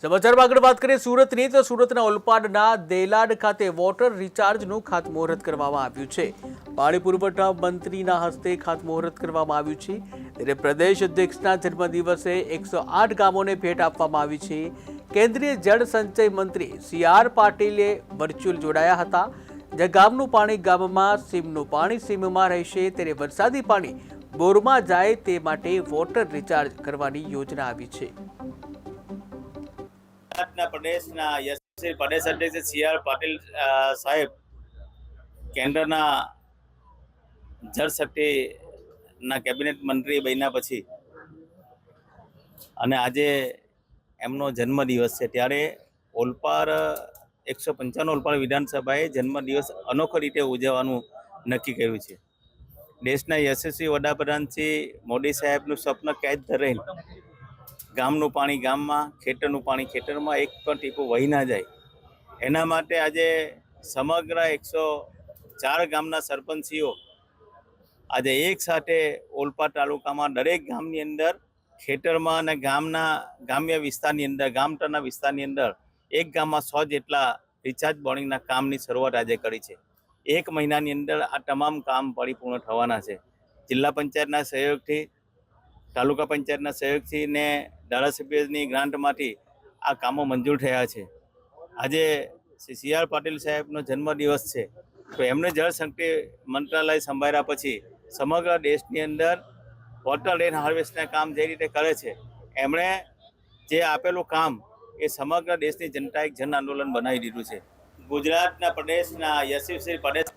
સમાચારમાં આગળ વાત કરીએ સુરતની તો સુરતના ઓલપાડના દેલાડ ખાતે વોટર રિચાર્જનું ખાતમુહૂર્ત કરવામાં આવ્યું છે। પાણી પુરવઠા મંત્રીના હસ્તે ખાતમુહૂર્ત કરવામાં આવ્યું છે ત્યારે પ્રદેશ અધ્યક્ષના જન્મદિવસે 108 ગામોને ભેટ આપવામાં આવી છે। કેન્દ્રીય જળ સંચય મંત્રી CR પાટીલે વર્ચ્યુઅલ જોડાયા હતા। જ્યાં ગામનું પાણી ગામમાં, સીમનું પાણી સીમમાં રહેશે ત્યારે વરસાદી પાણી બોરમાં જાય તે માટે વોટર રિચાર્જ કરવાની યોજના આવી છે। પ્રદેશના યશસ્વી પ્રદેશ અધ્યક્ષ CR પાટીલ સાહેબ કેન્દ્રના જળશક્તિના કેબિનેટ મંત્રી બન્યા પછી અને આજે એમનો જન્મદિવસ છે ત્યારે ઓલપાડ 155 ઓલપાડ વિધાનસભાએ જન્મદિવસ અનોખી રીતે ઉજવવાનું નક્કી કર્યું છે। દેશના યશસ્વી વડાપ્રધાન શ્રી મોદી સાહેબનું સ્વપ્ન કેદ ધરીને ગામનું પાણી ગામમાં, ખેતરનું પાણી ખેતરમાં, એક પણ ટીપું વહી ના જાય એના માટે આજે સમગ્ર 104 ગામના સરપંચીઓ આજે એક સાથે ઓલપાડ તાલુકામાં દરેક ગામની અંદર ખેતરમાં અને ગ્રામ્ય વિસ્તારની અંદર, ગામતળના વિસ્તારની અંદર એક ગામમાં 100 જેટલા રિચાર્જ બોરિંગના કામની શરૂઆત આજે કરી છે। એક મહિનાની અંદર આ તમામ કામ પરિપૂર્ણ થવાના છે। જિલ્લા પંચાયતના સહયોગથી, તાલુકા પંચાયતના સહયોગથી ને ધારાસભ્યની ગ્રાન્ટમાંથી આ કામો મંજૂર થયા છે। આજે શ્રી CR પાટીલ સાહેબનો જન્મદિવસ છે તો એમને જળશક્તિ મંત્રાલય સંભાળ્યા પછી સમગ્ર દેશની અંદર વોટર રેન હાર્વેસ્ટના કામ જે રીતે કરે છે એમણે જે આપેલું કામ એ સમગ્ર દેશની જનતાએ જન આંદોલન બનાવી દીધું છે। ગુજરાતના પ્રદેશના યશસ્વી પ્રદેશ